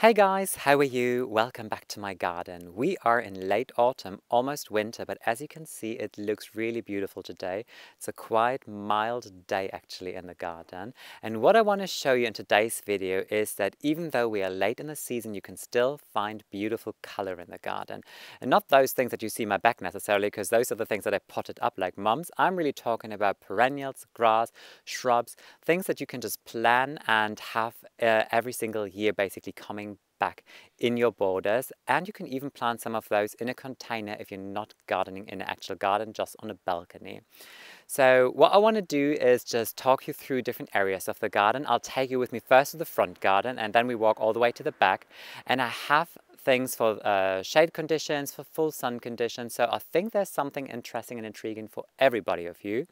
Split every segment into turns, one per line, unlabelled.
Hey guys, how are you? Welcome back to my garden. We are in late autumn, almost winter, but as you can see, it looks really beautiful today. It's a quite mild day actually in the garden. And what I want to show you in today's video is that even though we are late in the season, you can still find beautiful color in the garden. And not those things that you see in my back necessarily, because those are the things that I potted up like mums. I'm really talking about perennials, grass, shrubs, things that you can just plan and have every single year basically coming back in your borders, and you can even plant some of those in a container if you're not gardening in an actual garden, just on a balcony. So what I want to do is just talk you through different areas of the garden. I'll take you with me first to the front garden and then we walk all the way to the back, and I have things for shade conditions, for full sun conditions, so I think there's something interesting and intriguing for everybody of you.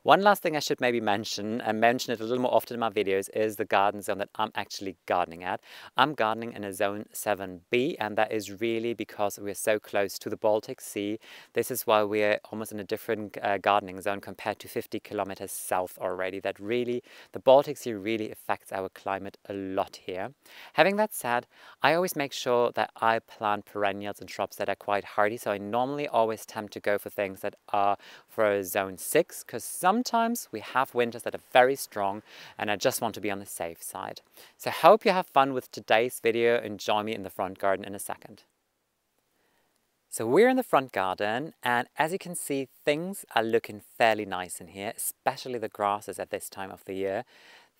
One last thing I should maybe mention, and mention it a little more often in my videos, is the garden zone that I'm actually gardening at. I'm gardening in a zone 7B, and that is really because we're so close to the Baltic Sea. This is why we're almost in a different gardening zone compared to 50 kilometers south already. That really, the Baltic Sea really affects our climate a lot here. Having that said, I always make sure that I plant perennials and shrubs that are quite hardy, so I normally always tend to go for things that are for a zone 6, because sometimes we have winters that are very strong and I just want to be on the safe side. So I hope you have fun with today's video and join me in the front garden in a second. So we're in the front garden, and as you can see, things are looking fairly nice in here, especially the grasses at this time of the year.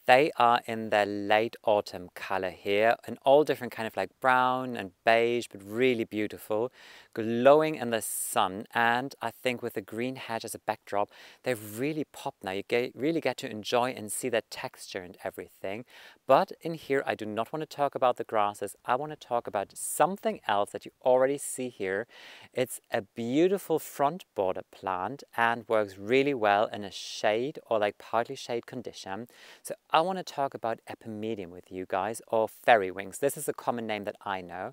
They are in their late autumn color here, and all different kind of like brown and beige, but really beautiful, glowing in the sun. And I think with the green hedge as a backdrop, they've really popped now. You really get to enjoy and see that texture and everything. But in here, I do not want to talk about the grasses. I want to talk about something else that you already see here. It's a beautiful front border plant and works really well in a shade or like partly shade condition. So I want to talk about Epimedium with you guys, or fairy wings. This is a common name that I know.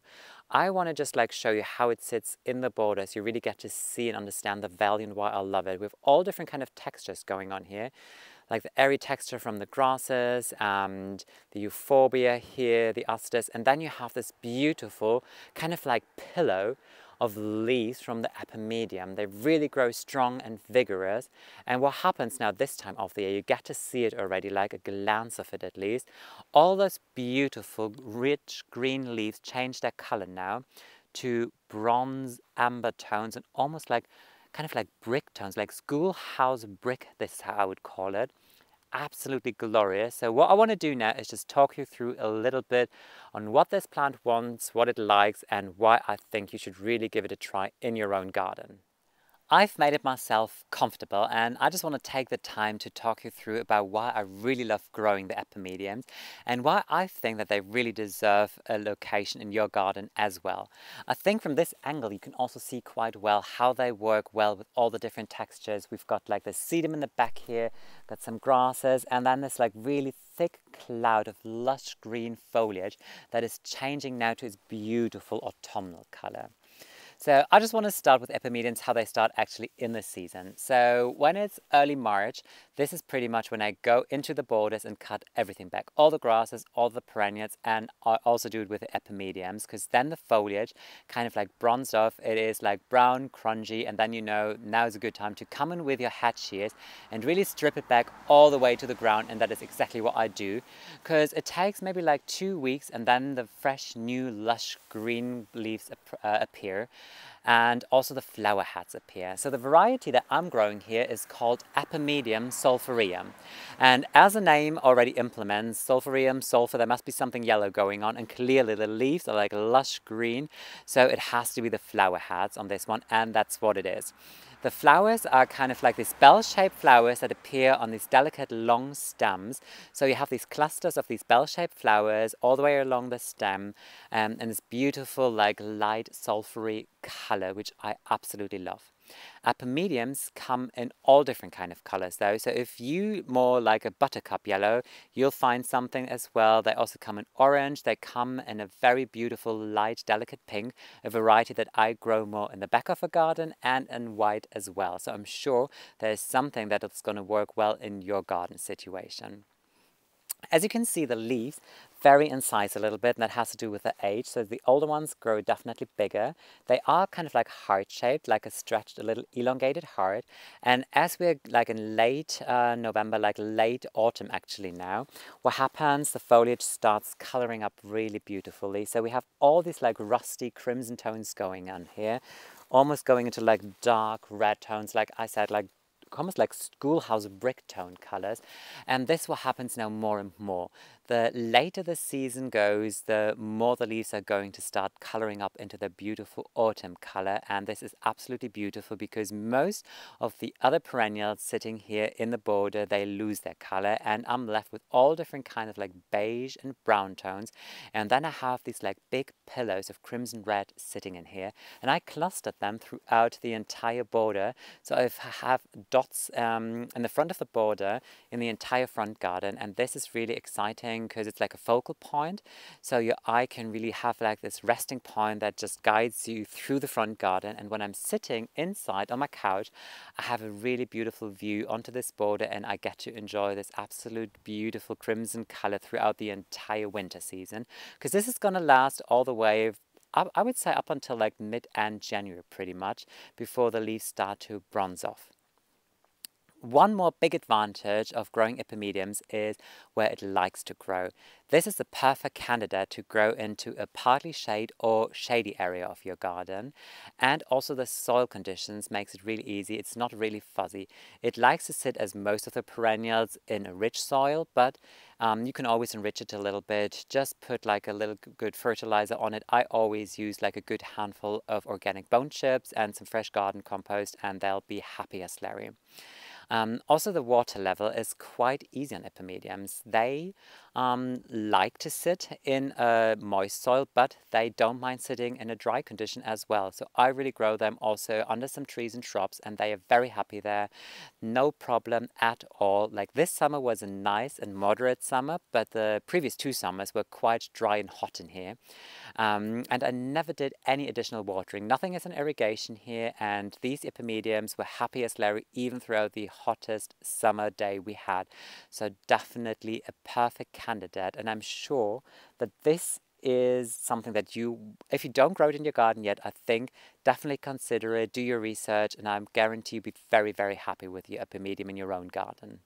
I want to just like show you how it sits in the borders. You really get to see and understand the value and why I love it. We have all different kind of textures going on here, like the airy texture from the grasses and the Euphorbia here, the asters, and then you have this beautiful kind of like pillow of leaves from the Epimedium. They really grow strong and vigorous. And what happens now this time of the year, you get to see it already, like a glance of it at least. All those beautiful, rich green leaves change their color now to bronze amber tones and almost like kind of like brick tones, like schoolhouse brick, this is how I would call it. Absolutely glorious. So what I want to do now is just talk you through a little bit on what this plant wants, what it likes, and why I think you should really give it a try in your own garden. I've made it myself comfortable, and I just want to take the time to talk you through about why I really love growing the Epimediums and why I think that they really deserve a location in your garden as well. I think from this angle you can also see quite well how they work well with all the different textures. We've got like the sedum in the back here, got some grasses, and then this like really thick cloud of lush green foliage that is changing now to its beautiful autumnal color. So I just want to start with Epimediums, how they start actually in the season. So when it's early March, this is pretty much when I go into the borders and cut everything back. All the grasses, all the perennials, and I also do it with the Epimediums, because then the foliage kind of like bronzed off. It is like brown, crunchy, and then you know now is a good time to come in with your head shears and really strip it back all the way to the ground, and that is exactly what I do, because it takes maybe like 2 weeks and then the fresh, new, lush green leaves appear. And also the flower heads appear. So the variety that I'm growing here is called Epimedium sulphureum. And as the name already implements, sulphureum, sulfur, there must be something yellow going on, and clearly the leaves are like lush green, so it has to be the flower heads on this one, and that's what it is. The flowers are kind of like these bell-shaped flowers that appear on these delicate long stems. So you have these clusters of these bell-shaped flowers all the way along the stem, and this beautiful like light sulphury color, which I absolutely love. Epimediums come in all different kind of colors though. So if you more like a buttercup yellow, you'll find something as well. They also come in orange. They come in a very beautiful light delicate pink, a variety that I grow more in the back of a garden, and in white as well. So I'm sure there's something that is going to work well in your garden situation. As you can see, the leaves, vary in size a little bit, and that has to do with the age. So the older ones grow definitely bigger. They are kind of like heart-shaped, like a stretched, a little elongated heart. And as we're like in late November, like late autumn actually now, what happens, the foliage starts coloring up really beautifully. So we have all these like rusty crimson tones going on here, almost going into like dark red tones, like I said, like almost like schoolhouse brick tone colors. And this what happens now more and more. The later the season goes, the more the leaves are going to start coloring up into the beautiful autumn color. And this is absolutely beautiful because most of the other perennials sitting here in the border, they lose their color, and I'm left with all different kinds of like beige and brown tones. And then I have these like big pillows of crimson red sitting in here, and I clustered them throughout the entire border. So I have dots in the front of the border in the entire front garden, and this is really exciting because it's like a focal point, so your eye can really have like this resting point that just guides you through the front garden. And when I'm sitting inside on my couch, I have a really beautiful view onto this border, and I get to enjoy this absolute beautiful crimson color throughout the entire winter season, because this is going to last all the way I would say up until like mid-end January pretty much, before the leaves start to bronze off. One more big advantage of growing Epimediums is where it likes to grow. This is the perfect candidate to grow into a partly shade or shady area of your garden. And also the soil conditions makes it really easy. It's not really fuzzy. It likes to sit, as most of the perennials, in a rich soil, but you can always enrich it a little bit. Just put like a little good fertilizer on it. I always use like a good handful of organic bone chips and some fresh garden compost, and they'll be happy as Larry. Also, the water level is quite easy on Epimediums. They like to sit in a moist soil, but they don't mind sitting in a dry condition as well. So I really grow them also under some trees and shrubs, and they are very happy there. No problem at all. Like this summer was a nice and moderate summer, but the previous 2 summers were quite dry and hot in here. And I never did any additional watering. Nothing is an irrigation here, and these Epimediums were happy as Larry even throughout the hottest summer day we had. So definitely a perfect candidate, and I'm sure that this is something that if you don't grow it in your garden yet, I think definitely consider it, do your research, and I guarantee you'll be very, very happy with your Epimedium in your own garden.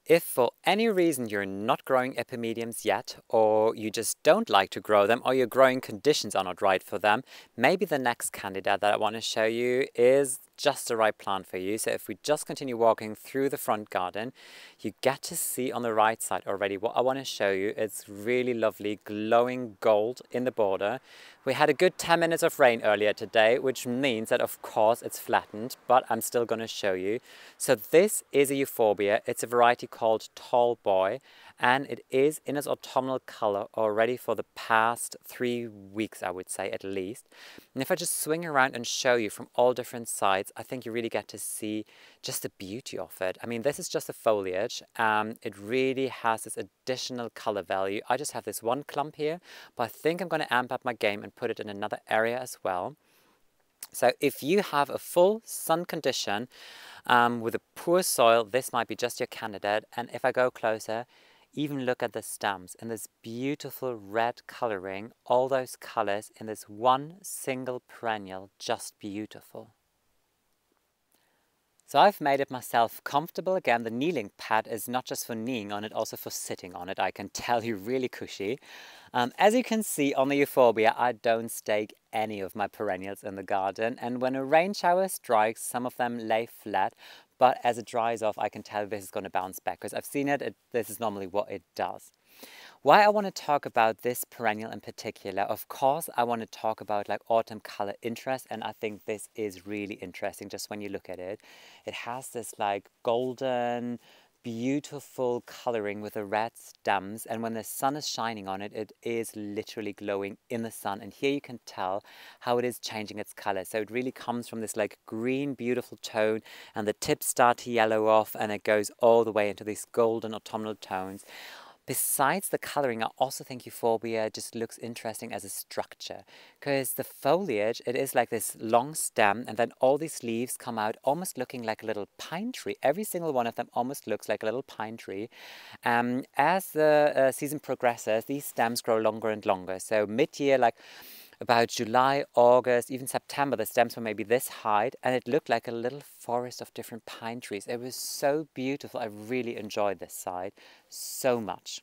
If for any reason you're not growing Epimediums yet, or you just don't like to grow them, or your growing conditions are not right for them, maybe the next candidate that I want to show you is just the right plant for you. So if we just continue walking through the front garden, you get to see on the right side already what I want to show you. It's really lovely glowing gold in the border. We had a good 10 minutes of rain earlier today, which means that of course it's flattened, but I'm still going to show you. So this is a Euphorbia. It's a variety called Tallboy, and it is in its autumnal color already for the past 3 weeks, I would say at least. And if I just swing around and show you from all different sides, I think you really get to see just the beauty of it. I mean, this is just the foliage. It really has this additional color value. I just have this one clump here, but I think I'm going to amp up my game and put it in another area as well. So if you have a full sun condition with a poor soil, this might be just your candidate. And if I go closer, even look at the stems in this beautiful red coloring, all those colors in this one single perennial, just beautiful. So I've made it myself comfortable. Again, the kneeling pad is not just for kneeing on it, also for sitting on it. I can tell you, really cushy. As you can see on the Euphorbia, I don't stake any of my perennials in the garden. And when a rain shower strikes, some of them lay flat. But as it dries off, I can tell this is going to bounce back, because I've seen it. This is normally what it does. Why I want to talk about this perennial in particular, of course, I want to talk about like autumn color interest, and I think this is really interesting just when you look at it. It has this like golden, beautiful coloring with the red stems, and when the sun is shining on it, it is literally glowing in the sun. And here you can tell how it is changing its color. So it really comes from this like green, beautiful tone, and the tips start to yellow off, and it goes all the way into these golden autumnal tones. Besides the coloring, I also think Euphorbia just looks interesting as a structure, because the foliage, it is like this long stem, and then all these leaves come out almost looking like a little pine tree. Every single one of them almost looks like a little pine tree. As the season progresses, these stems grow longer and longer. So mid-year, like about July, August, even September, the stems were maybe this height, and it looked like a little forest of different pine trees. It was so beautiful. I really enjoyed this side so much.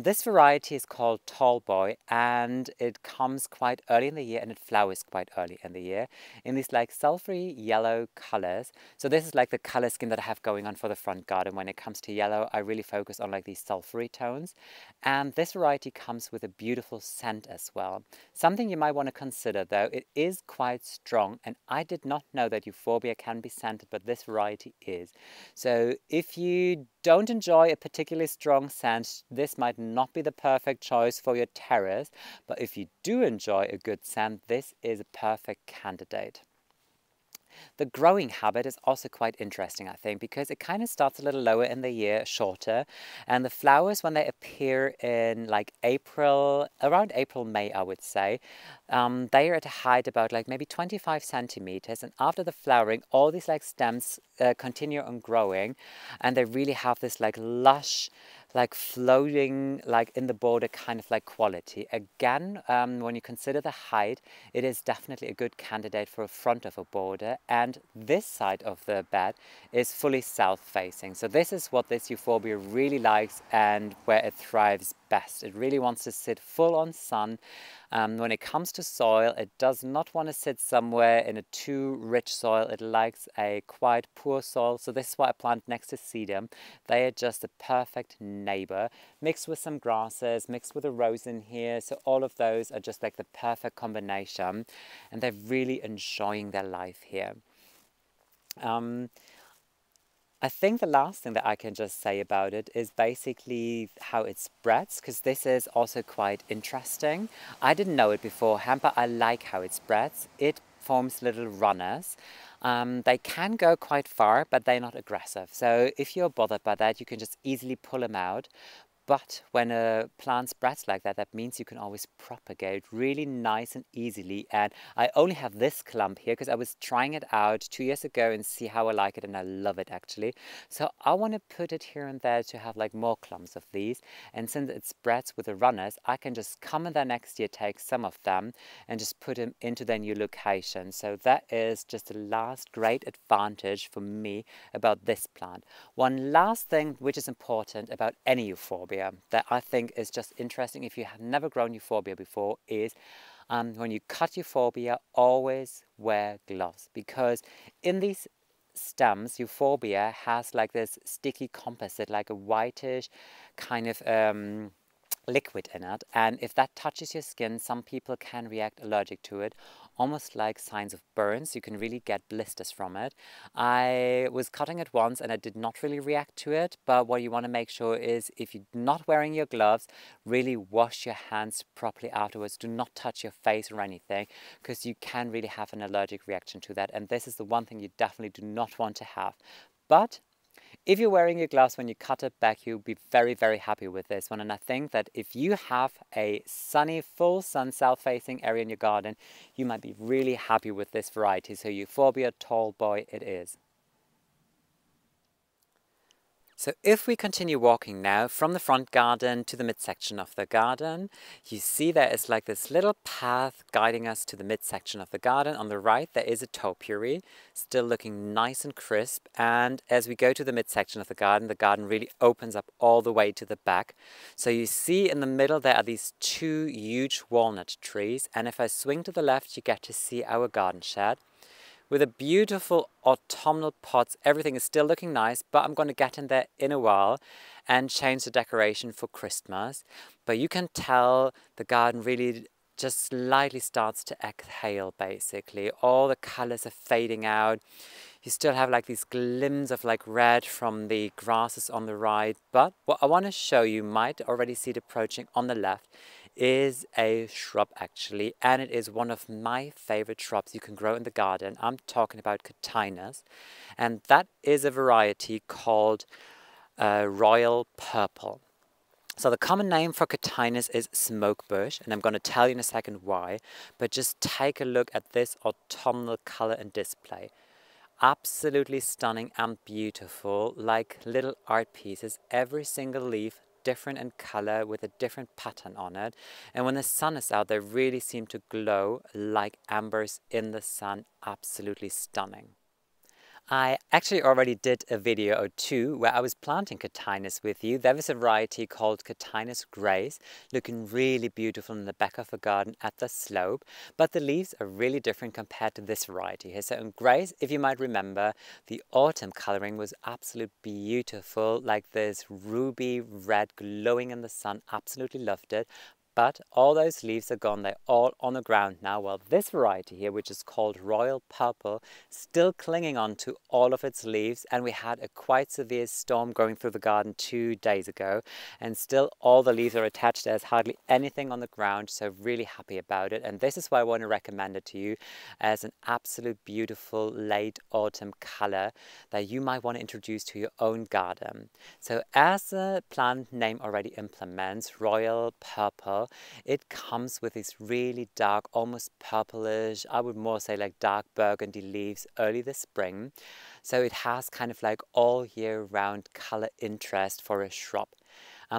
This variety is called Tallboy, and it comes quite early in the year and it flowers quite early in the year in these like sulphury yellow colors. So this is like the color scheme that I have going on for the front garden. When it comes to yellow, I really focus on like these sulphury tones. And this variety comes with a beautiful scent as well. Something you might want to consider though, it is quite strong, and I did not know that Euphorbia can be scented, but this variety is. So if you don't enjoy a particularly strong scent, this might not be the perfect choice for your terrace, but if you do enjoy a good scent, this is a perfect candidate. The growing habit is also quite interesting, I think, because it kind of starts a little lower in the year, shorter, and the flowers, when they appear in like April, around April, May, I would say, they are at a height about like maybe 25 centimeters, and after the flowering, all these like stems continue on growing, and they really have this like lush, like floating, like in the border kind of like quality. Again, when you consider the height, it is definitely a good candidate for a front of a border, and this side of the bed is fully south facing. So this is what this Euphorbia really likes and where it thrives best. It really wants to sit full on sun. When it comes to soil, it does not want to sit somewhere in a too rich soil. It likes a quite poor soil. So this is why I plant next to sedum. They are just a perfect neighbor, mixed with some grasses, mixed with a rose in here. So all of those are just like the perfect combination, and they're really enjoying their life here. I think the last thing that I can just say about it is basically how it spreads, because this is also quite interesting. I didn't know it beforehand, but I like how it spreads. It forms little runners. They can go quite far, but they're not aggressive. So if you're bothered by that, you can just easily pull them out. But when a plant spreads like that, that means you can always propagate really nice and easily. And I only have this clump here because I was trying it out 2 years ago and see how I like it, and I love it actually. So I want to put it here and there to have like more clumps of these. And since it spreads with the runners, I can just come in there next year, take some of them and just put them into their new location. So that is just the last great advantage for me about this plant. One last thing which is important about any Euphorbia that I think is just interesting if you have never grown Euphorbia before is when you cut Euphorbia, always wear gloves, because in these stems, Euphorbia has like this sticky composite, like a whitish kind of liquid in it, and if that touches your skin, some people can react allergic to it, almost like signs of burns. You can really get blisters from it. I was cutting it once and I did not really react to it, but what you want to make sure is if you're not wearing your gloves, really wash your hands properly afterwards. Do not touch your face or anything, because you can really have an allergic reaction to that, and this is the one thing you definitely do not want to have. But if you're wearing your gloves when you cut it back, you'll be very, very happy with this one. And I think that if you have a sunny, full sun, south-facing area in your garden, you might be really happy with this variety. So Euphorbia Tallboy it is. So if we continue walking now from the front garden to the midsection of the garden, you see there is like this little path guiding us to the midsection of the garden. On the right there is a topiary, still looking nice and crisp, and as we go to the midsection of the garden really opens up all the way to the back. So you see in the middle there are these two huge walnut trees, and if I swing to the left you get to see our garden shed with a beautiful autumnal pots. Everything is still looking nice, but I'm going to get in there in a while and change the decoration for Christmas. But you can tell the garden really just slightly starts to exhale basically. All the colors are fading out. You still have like these glimpses of like red from the grasses on the right. But what I want to show you, might already see it approaching on the left, is a shrub actually, and it is one of my favorite shrubs you can grow in the garden. I'm talking about Catinus, and that is a variety called Royal Purple. So the common name for Catinus is smoke bush, and I'm going to tell you in a second why, but just take a look at this autumnal color and display. Absolutely stunning and beautiful, like little art pieces, every single leaf different in color with a different pattern on it. And when the sun is out, they really seem to glow like ambers in the sun. Absolutely stunning. I actually already did a video or two where I was planting Catinus with you. There was a variety called Catinus grace, looking really beautiful in the back of the garden at the slope, but the leaves are really different compared to this variety here. So in grace, if you might remember, the autumn coloring was absolutely beautiful, like this ruby red glowing in the sun. Absolutely loved it. But all those leaves are gone, they're all on the ground now. Well, this variety here, which is called Royal Purple, still clinging on to all of its leaves, and we had a quite severe storm going through the garden 2 days ago, and still all the leaves are attached. There's hardly anything on the ground, so really happy about it. And this is why I want to recommend it to you as an absolute beautiful late autumn color that you might want to introduce to your own garden. So as the plant name already implements, Royal Purple, it comes with these really dark, almost purplish, I would more say like dark burgundy leaves early this spring. So it has kind of like all year round color interest for a shrub.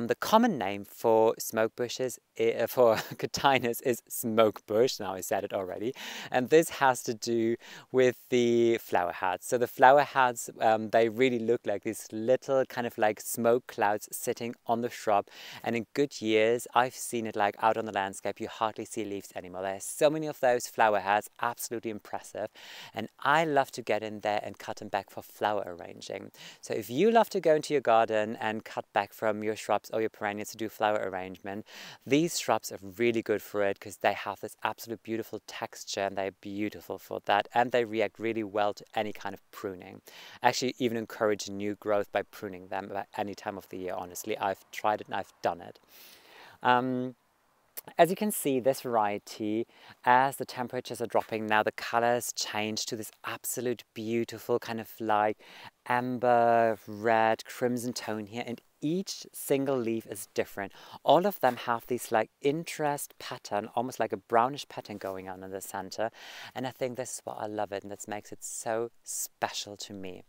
The common name for smoke bushes, for Catinus, is smoke bush. Now I said it already. And this has to do with the flower heads. So the flower heads, they really look like these little kind of like smoke clouds sitting on the shrub. And in good years, I've seen it like out on the landscape, you hardly see leaves anymore. There's so many of those flower heads, absolutely impressive. And I love to get in there and cut them back for flower arranging. So if you love to go into your garden and cut back from your shrubs or your perennials to do flower arrangement, these shrubs are really good for it because they have this absolute beautiful texture and they're beautiful for that, and they react really well to any kind of pruning. Actually even encourage new growth by pruning them at any time of the year. Honestly, I've tried it and I've done it. As you can see, this variety, as the temperatures are dropping now, the colors change to this absolute beautiful kind of like amber, red, crimson tone here, and each single leaf is different. All of them have this like interest pattern, almost like a brownish pattern going on in the center, and I think this is what I love it, and that makes it so special to me.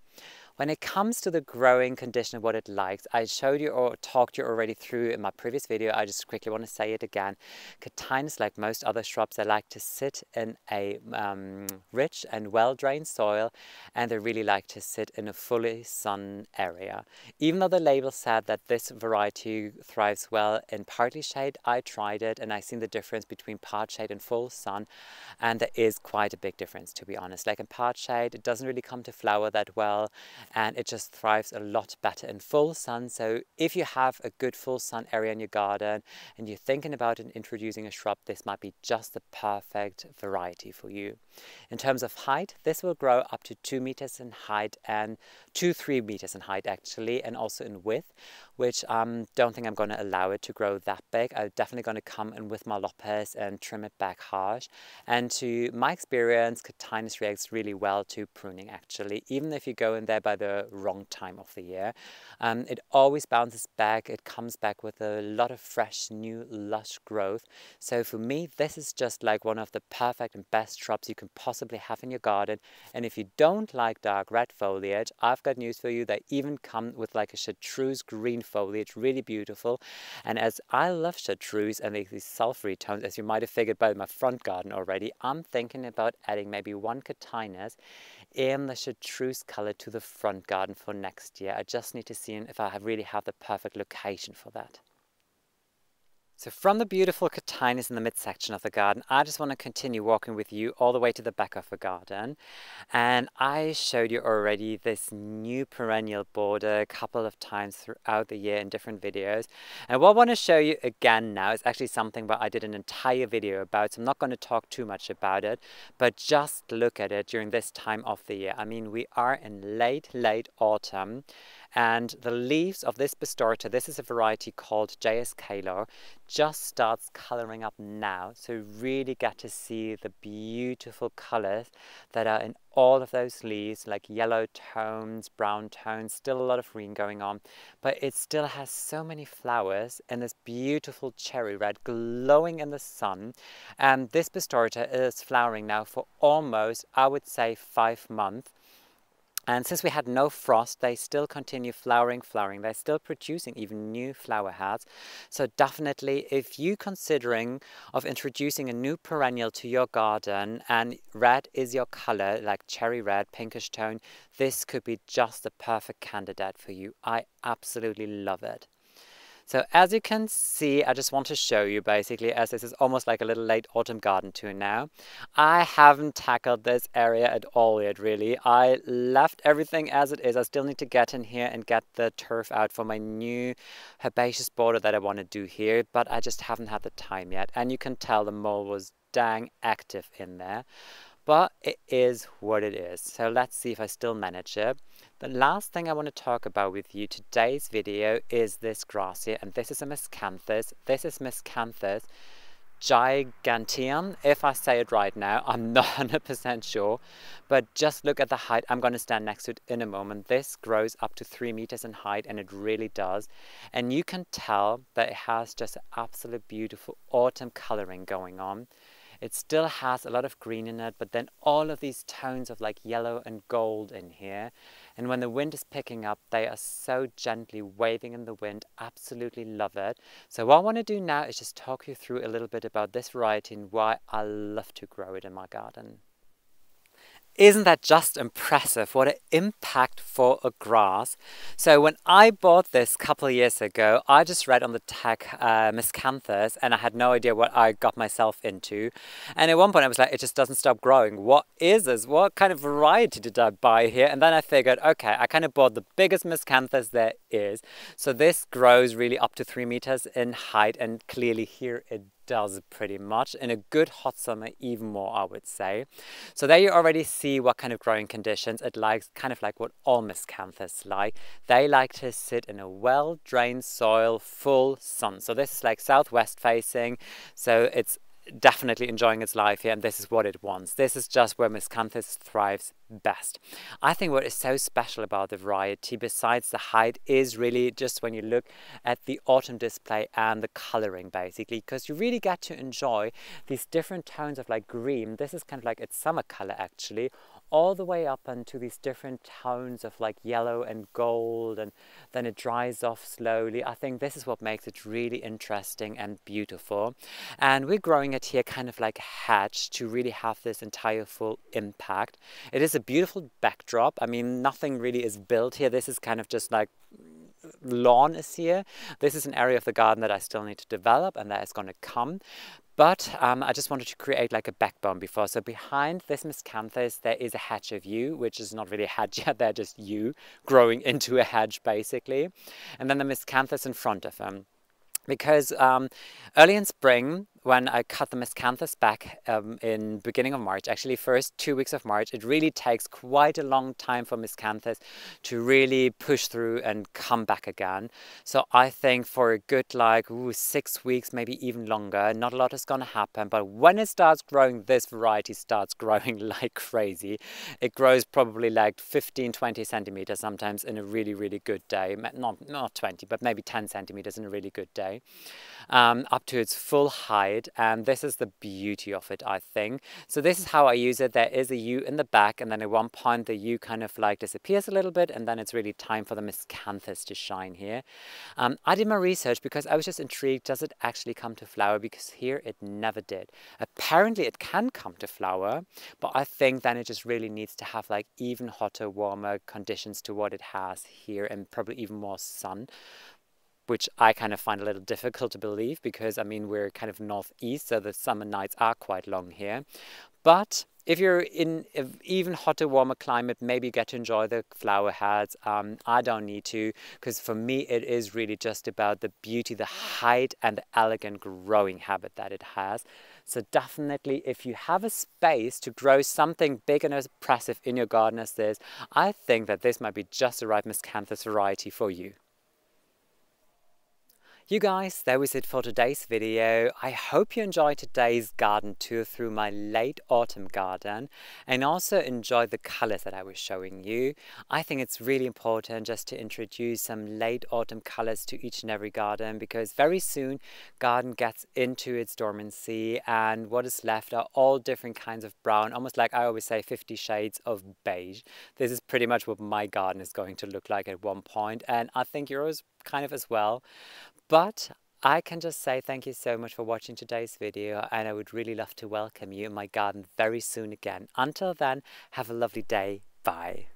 When it comes to the growing condition of what it likes, I showed you or talked you already through in my previous video. I just quickly want to say it again. Catinus, like most other shrubs, they like to sit in a rich and well-drained soil, and they really like to sit in a fully sun area. Even though the label said that this variety thrives well in partly shade, I tried it and I've seen the difference between part shade and full sun, and there is quite a big difference, to be honest. Like in part shade, it doesn't really come to flower that well, and it just thrives a lot better in full sun. So if you have a good full sun area in your garden and you're thinking about introducing a shrub, this might be just the perfect variety for you. In terms of height, this will grow up to 2 meters in height and 3 meters in height actually, and also in width, which don't think I'm going to allow it to grow that big. I'm definitely going to come in with my loppers and trim it back harsh. And to my experience, Catinus reacts really well to pruning actually, even if you go in there by the wrong time of the year. It always bounces back. It comes back with a lot of fresh, new, lush growth. So for me, this is just like one of the perfect and best shrubs you can possibly have in your garden. And if you don't like dark red foliage, I've got news for you. They even come with like a chartreuse green foliage, really beautiful. And as I love chartreuse and these sulphury tones, as you might have figured by my front garden already, I'm thinking about adding maybe one Catinus in the chartreuse color to the front garden for next year. I just need to see if I really have the perfect location for that. So from the beautiful Catinus in the midsection of the garden, I just want to continue walking with you all the way to the back of the garden. And I showed you already this new perennial border a couple of times throughout the year in different videos. And what I want to show you again now is actually something that I did an entire video about, so I'm not going to talk too much about it, but just look at it during this time of the year. I mean, we are in late autumn, And the leaves of this Bistorta, this is a variety called JS Calor, just starts coloring up now. So you really get to see the beautiful colors that are in all of those leaves, like yellow tones, brown tones, still a lot of green going on, but it still has so many flowers and this beautiful cherry red glowing in the sun. And this Bistorta is flowering now for almost, I would say, 5 months. And since we had no frost, they still continue flowering. They're still producing even new flower heads. So definitely, if you're considering of introducing a new perennial to your garden and red is your color, like cherry red, pinkish tone, this could be just the perfect candidate for you. I absolutely love it. So as you can see, I just want to show you basically, as this is almost like a little late autumn garden tour now. I haven't tackled this area at all yet, really. I left everything as it is. I still need to get in here and get the turf out for my new herbaceous border that I want to do here, but I just haven't had the time yet. And you can tell the mole was dang active in there. But it is what it is. So let's see if I still manage it. The last thing I want to talk about with you today's video is this grass here, and this is a Miscanthus. This is Miscanthus giganteum, if I say it right now. I'm not 100% sure, but just look at the height. I'm going to stand next to it in a moment. This grows up to 3 meters in height, and it really does. And you can tell that it has just an absolute beautiful autumn coloring going on. It still has a lot of green in it, but then all of these tones of like yellow and gold in here. And when the wind is picking up, they are so gently waving in the wind. Absolutely love it. So what I want to do now is just talk you through a little bit about this variety and why I love to grow it in my garden. Isn't that just impressive? What an impact for a grass. So when I bought this a couple of years ago, I just read on the tag Miscanthus, and I had no idea what I got myself into. And at one point I was like, it just doesn't stop growing. What is this? What kind of variety did I buy here? And then I figured, okay, I kind of bought the biggest Miscanthus there is. So this grows really up to 3 meters in height, and clearly here it does pretty much. In a good hot summer, even more, I would say. So there you already see what kind of growing conditions it likes, kind of like what all Miscanthus like. They like to sit in a well-drained soil, full sun. So this is like southwest facing, so it's definitely enjoying its life here, and this is what it wants. This is just where Miscanthus thrives best. I think what is so special about the variety, besides the height, is really just when you look at the autumn display and the coloring, basically, because you really get to enjoy these different tones of like green. This is kind of like its summer color actually, all the way up into these different tones of like yellow and gold, and then it dries off slowly. I think this is what makes it really interesting and beautiful. And we're growing it here kind of like a hedge to really have this entire full impact. It is a beautiful backdrop. I mean, nothing really is built here. This is kind of just like lawn is here. This is an area of the garden that I still need to develop, and that is going to come. But I just wanted to create like a backbone before. So behind this Miscanthus, there is a hedge of yew, which is not really a hedge yet. They're just yew growing into a hedge, basically. And then the Miscanthus in front of them. Because early in spring, when I cut the Miscanthus back in beginning of March, actually first 2 weeks of March, it really takes quite a long time for Miscanthus to really push through and come back again. So I think for a good like 6 weeks, maybe even longer, not a lot is going to happen. But when it starts growing, this variety starts growing like crazy. It grows probably like 15, 20 centimeters sometimes in a really, really good day. Not 20, but maybe 10 centimeters in a really good day. Up to its full height, and this is the beauty of it, I think. So this is how I use it. There is a yew in the back, and then at one point the yew kind of like disappears a little bit, and then it's really time for the Miscanthus to shine here. I did my research because I was just intrigued, does it actually come to flower? Because here it never did. Apparently it can come to flower, but I think then it just really needs to have like even hotter, warmer conditions to what it has here, and probably even more sun, which I kind of find a little difficult to believe because, I mean, we're kind of northeast, so the summer nights are quite long here. But if you're in an even hotter, warmer climate, maybe you get to enjoy the flower heads. I don't need to, because for me it is really just about the beauty, the height and the elegant growing habit that it has. So definitely, if you have a space to grow something big and impressive in your garden as this, I think that this might be just the right Miscanthus variety for you. You guys, that was it for today's video. I hope you enjoyed today's garden tour through my late autumn garden and also enjoyed the colors that I was showing you. I think it's really important just to introduce some late autumn colors to each and every garden, because very soon garden gets into its dormancy and what is left are all different kinds of brown, almost like I always say 50 shades of beige. This is pretty much what my garden is going to look like at one point, and I think yours kind of as well. But I can just say thank you so much for watching today's video, and I would really love to welcome you in my garden very soon again. Until then, have a lovely day. Bye.